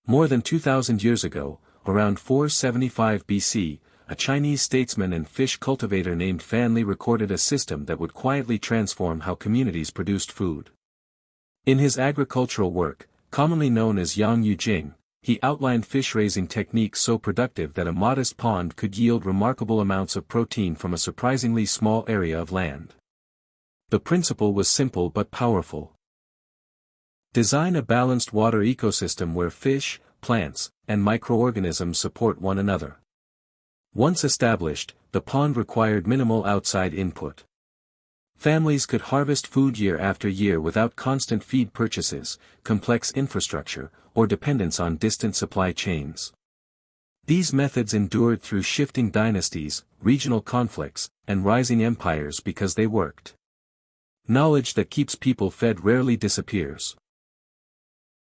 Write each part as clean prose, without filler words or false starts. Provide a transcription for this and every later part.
More than 2,000 years ago, around 475 BC, a Chinese statesman and fish cultivator named Fan Li recorded a system that would quietly transform how communities produced food. In his agricultural work, commonly known as Yang Yu Jing, he outlined fish-raising techniques so productive that a modest pond could yield remarkable amounts of protein from a surprisingly small area of land. The principle was simple but powerful. Design a balanced water ecosystem where fish, plants, and microorganisms support one another. Once established, the pond required minimal outside input. Families could harvest food year after year without constant feed purchases, complex infrastructure, or dependence on distant supply chains. These methods endured through shifting dynasties, regional conflicts, and rising empires because they worked. Knowledge that keeps people fed rarely disappears.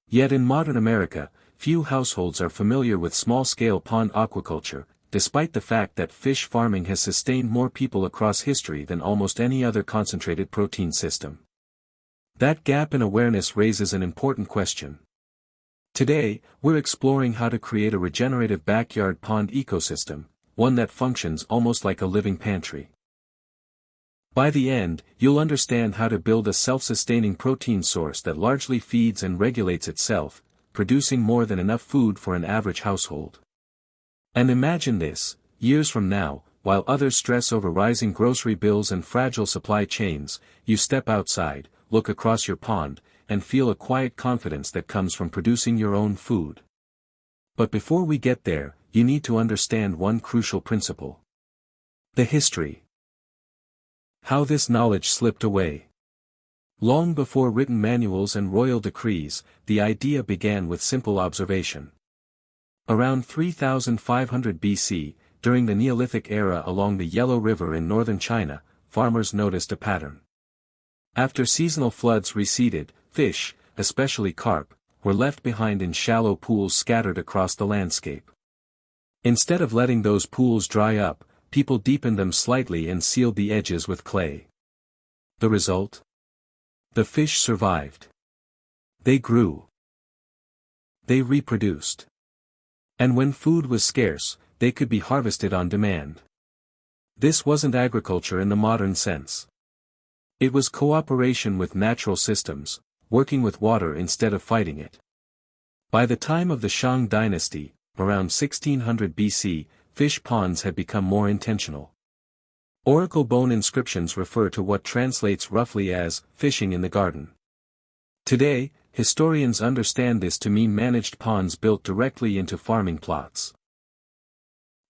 Yet in modern America, few households are familiar with small-scale pond aquaculture, despite the fact that fish farming has sustained more people across history than almost any other concentrated protein system. That gap in awareness raises an important question. Today, we're exploring how to create a regenerative backyard pond ecosystem, one that functions almost like a living pantry. By the end, you'll understand how to build a self-sustaining protein source that largely feeds and regulates itself, producing more than enough food for an average household. And imagine this, years from now, while others stress over rising grocery bills and fragile supply chains, you step outside, look across your pond, and feel a quiet confidence that comes from producing your own food. But before we get there, you need to understand one crucial principle. The history. How this knowledge slipped away. Long before written manuals and royal decrees, the idea began with simple observation. Around 3500 BC, during the Neolithic era along the Yellow River in northern China, farmers noticed a pattern. After seasonal floods receded, fish, especially carp, were left behind in shallow pools scattered across the landscape. Instead of letting those pools dry up, people deepened them slightly and sealed the edges with clay. The result? The fish survived. They grew. They reproduced. And when food was scarce, they could be harvested on demand. This wasn't agriculture in the modern sense. It was cooperation with natural systems, working with water instead of fighting it. By the time of the Shang dynasty, around 1600 BC, fish ponds had become more intentional. Oracle bone inscriptions refer to what translates roughly as fishing in the garden. Today, historians understand this to mean managed ponds built directly into farming plots.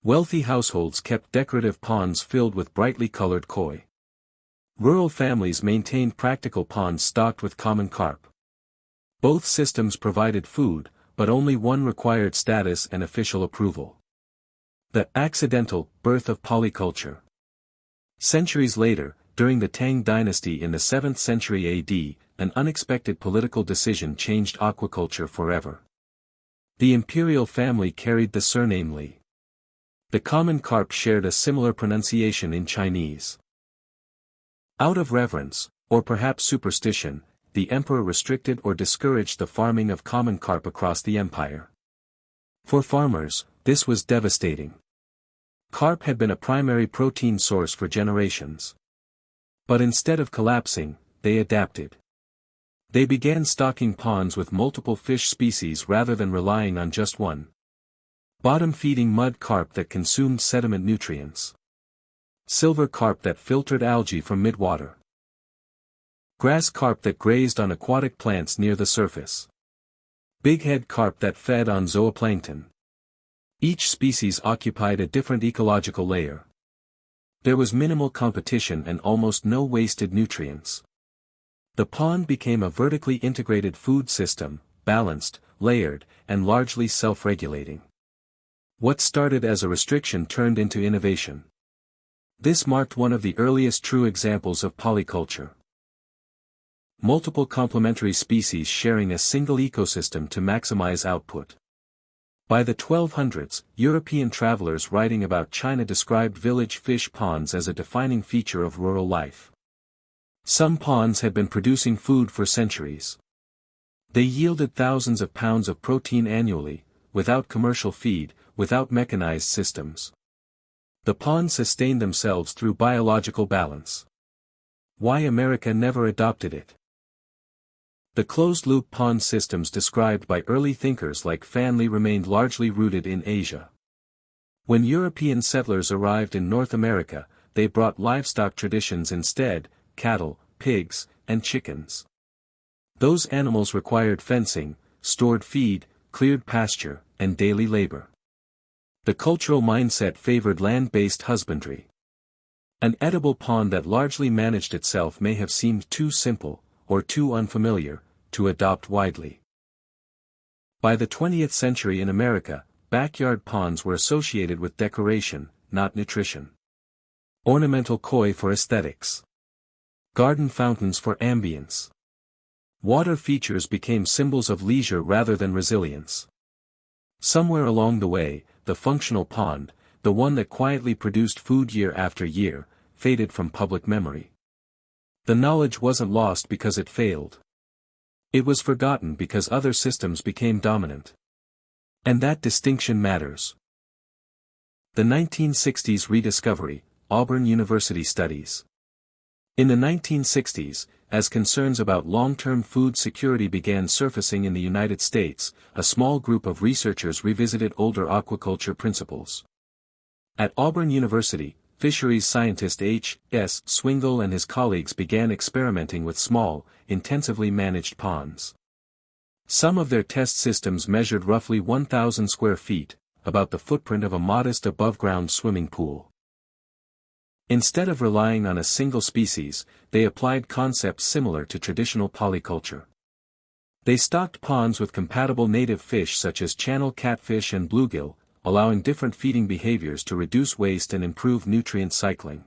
Wealthy households kept decorative ponds filled with brightly colored koi. Rural families maintained practical ponds stocked with common carp. Both systems provided food, but only one required status and official approval. The accidental birth of polyculture. Centuries later, during the Tang dynasty in the 7th century AD, an unexpected political decision changed aquaculture forever. The imperial family carried the surname Li. The common carp shared a similar pronunciation in Chinese. Out of reverence, or perhaps superstition, the emperor restricted or discouraged the farming of common carp across the empire. For farmers, this was devastating. Carp had been a primary protein source for generations. But instead of collapsing, they adapted. They began stocking ponds with multiple fish species rather than relying on just one. Bottom-feeding mud carp that consumed sediment nutrients. Silver carp that filtered algae from midwater. Grass carp that grazed on aquatic plants near the surface. Bighead carp that fed on zooplankton. Each species occupied a different ecological layer. There was minimal competition and almost no wasted nutrients. The pond became a vertically integrated food system, balanced, layered, and largely self-regulating. What started as a restriction turned into innovation. This marked one of the earliest true examples of polyculture. Multiple complementary species sharing a single ecosystem to maximize output. By the 1200s, European travelers writing about China described village fish ponds as a defining feature of rural life. Some ponds had been producing food for centuries. They yielded thousands of pounds of protein annually, without commercial feed, without mechanized systems. The ponds sustained themselves through biological balance. Why America never adopted it? The closed-loop pond systems described by early thinkers like Fanley remained largely rooted in Asia. When European settlers arrived in North America, they brought livestock traditions instead: cattle, pigs, and chickens. Those animals required fencing, stored feed, cleared pasture, and daily labor. The cultural mindset favored land-based husbandry. An edible pond that largely managed itself may have seemed too simple, or too unfamiliar, to adopt widely. By the 20th century in America, backyard ponds were associated with decoration, not nutrition. Ornamental koi for aesthetics. Garden fountains for ambience. Water features became symbols of leisure rather than resilience. Somewhere along the way, the functional pond, the one that quietly produced food year after year, faded from public memory. The knowledge wasn't lost because it failed. It was forgotten because other systems became dominant. And that distinction matters. The 1960s rediscovery, Auburn University studies. In the 1960s, as concerns about long-term food security began surfacing in the United States, a small group of researchers revisited older aquaculture principles. At Auburn University, fisheries scientist H. S. Swingle and his colleagues began experimenting with small, intensively managed ponds. Some of their test systems measured roughly 1,000 square feet, about the footprint of a modest above-ground swimming pool. Instead of relying on a single species, they applied concepts similar to traditional polyculture. They stocked ponds with compatible native fish such as channel catfish and bluegill, allowing different feeding behaviors to reduce waste and improve nutrient cycling.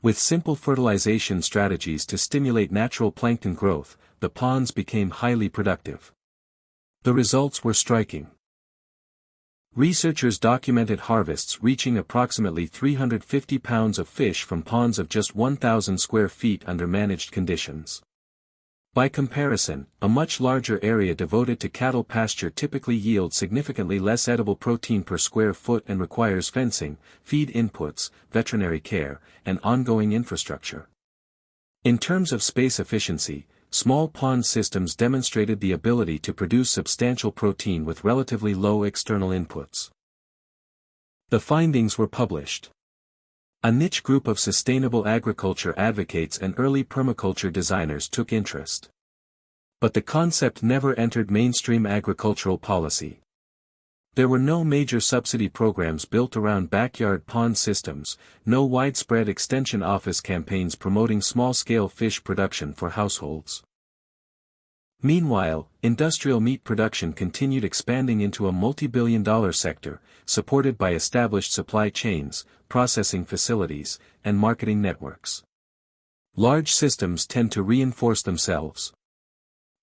With simple fertilization strategies to stimulate natural plankton growth, the ponds became highly productive. The results were striking. Researchers documented harvests reaching approximately 350 pounds of fish from ponds of just 1,000 square feet under managed conditions. By comparison, a much larger area devoted to cattle pasture typically yields significantly less edible protein per square foot and requires fencing, feed inputs, veterinary care, and ongoing infrastructure. In terms of space efficiency, small pond systems demonstrated the ability to produce substantial protein with relatively low external inputs. The findings were published. A niche group of sustainable agriculture advocates and early permaculture designers took interest. But the concept never entered mainstream agricultural policy. There were no major subsidy programs built around backyard pond systems, no widespread extension office campaigns promoting small-scale fish production for households. Meanwhile, industrial meat production continued expanding into a multi-billion-dollar sector, supported by established supply chains, processing facilities, and marketing networks. Large systems tend to reinforce themselves.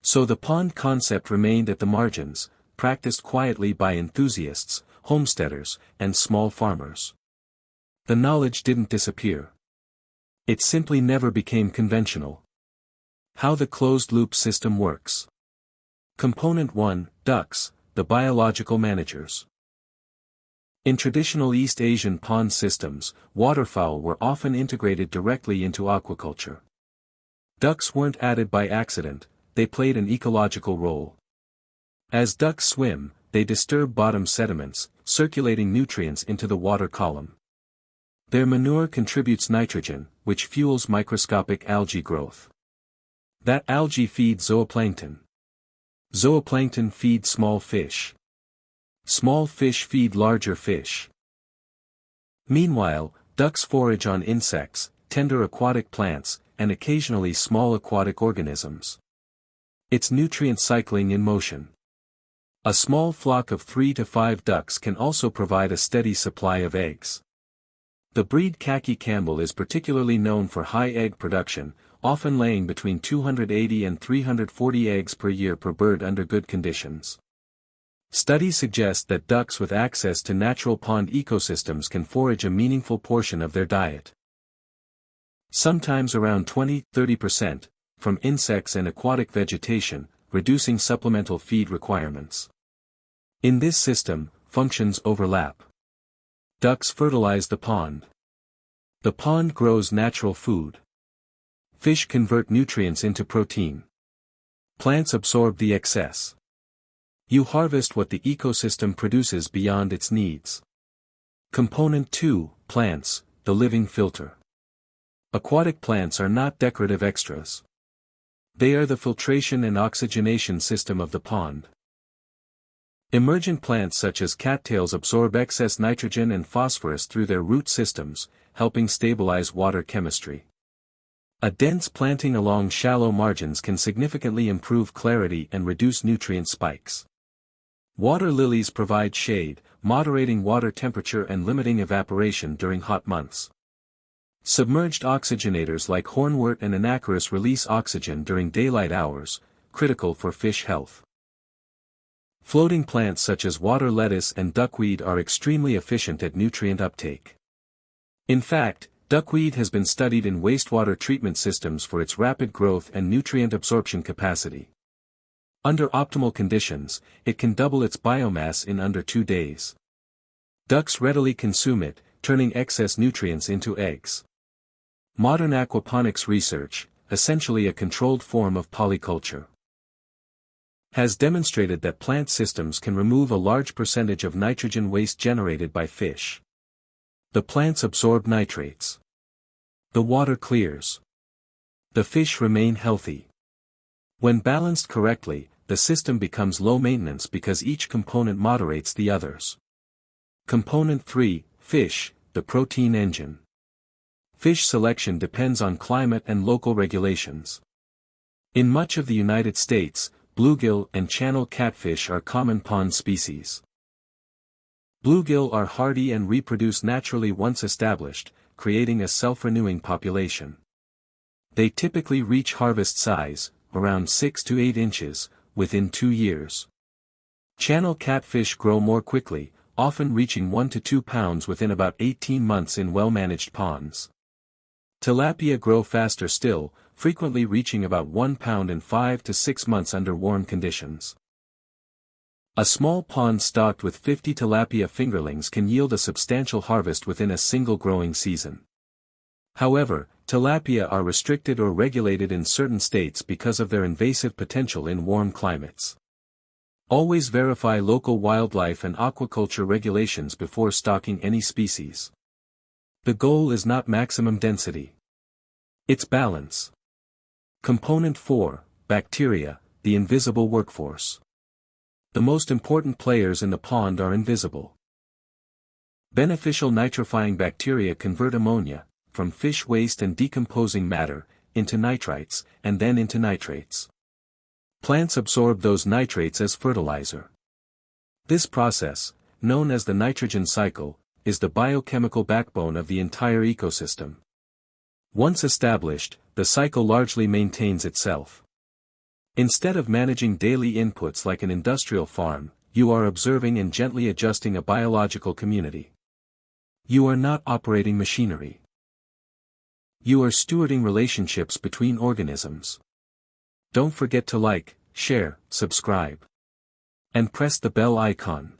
So the pond concept remained at the margins, practiced quietly by enthusiasts, homesteaders, and small farmers. The knowledge didn't disappear. It simply never became conventional. How the closed-loop system works. Component 1, Ducks, the biological managers. In traditional East Asian pond systems, waterfowl were often integrated directly into aquaculture. Ducks weren't added by accident, they played an ecological role. As ducks swim, they disturb bottom sediments, circulating nutrients into the water column. Their manure contributes nitrogen, which fuels microscopic algae growth. That algae feeds zooplankton. Zooplankton feed small fish. Small fish feed larger fish. Meanwhile, ducks forage on insects, tender aquatic plants, and occasionally small aquatic organisms. It's nutrient cycling in motion. A small flock of 3 to 5 ducks can also provide a steady supply of eggs. The breed Khaki Campbell is particularly known for high egg production, often laying between 280 and 340 eggs per year per bird under good conditions. Studies suggest that ducks with access to natural pond ecosystems can forage a meaningful portion of their diet. Sometimes around 20–30%, from insects and aquatic vegetation, reducing supplemental feed requirements. In this system, functions overlap. Ducks fertilize the pond. The pond grows natural food. Fish convert nutrients into protein. Plants absorb the excess. You harvest what the ecosystem produces beyond its needs. Component 2, plants, the living filter. Aquatic plants are not decorative extras. They are the filtration and oxygenation system of the pond. Emergent plants such as cattails absorb excess nitrogen and phosphorus through their root systems, helping stabilize water chemistry. A dense planting along shallow margins can significantly improve clarity and reduce nutrient spikes. Water lilies provide shade, moderating water temperature and limiting evaporation during hot months. Submerged oxygenators like hornwort and anacharis release oxygen during daylight hours, critical for fish health. Floating plants such as water lettuce and duckweed are extremely efficient at nutrient uptake. In fact, duckweed has been studied in wastewater treatment systems for its rapid growth and nutrient absorption capacity. Under optimal conditions, it can double its biomass in under 2 days. Ducks readily consume it, turning excess nutrients into eggs. Modern aquaponics research, essentially a controlled form of polyculture, has demonstrated that plant systems can remove a large percentage of nitrogen waste generated by fish. The plants absorb nitrates. The water clears. The fish remain healthy. When balanced correctly, the system becomes low maintenance because each component moderates the others. Component 3, fish, the protein engine. Fish selection depends on climate and local regulations. In much of the United States, bluegill and channel catfish are common pond species. Bluegill are hardy and reproduce naturally once established, creating a self-renewing population. They typically reach harvest size, around 6 to 8 inches, within 2 years. Channel catfish grow more quickly, often reaching 1 to 2 pounds within about 18 months in well-managed ponds. Tilapia grow faster still, frequently reaching about 1 pound in 5 to 6 months under warm conditions. A small pond stocked with 50 tilapia fingerlings can yield a substantial harvest within a single growing season. However, tilapia are restricted or regulated in certain states because of their invasive potential in warm climates. Always verify local wildlife and aquaculture regulations before stocking any species. The goal is not maximum density. It's balance. Component 4, bacteria, the invisible workforce. The most important players in the pond are invisible. Beneficial nitrifying bacteria convert ammonia, from fish waste and decomposing matter, into nitrites, and then into nitrates. Plants absorb those nitrates as fertilizer. This process, known as the nitrogen cycle, is the biochemical backbone of the entire ecosystem. Once established, the cycle largely maintains itself. Instead of managing daily inputs like an industrial farm, you are observing and gently adjusting a biological community. You are not operating machinery. You are stewarding relationships between organisms. Don't forget to like, share, subscribe, and press the bell icon.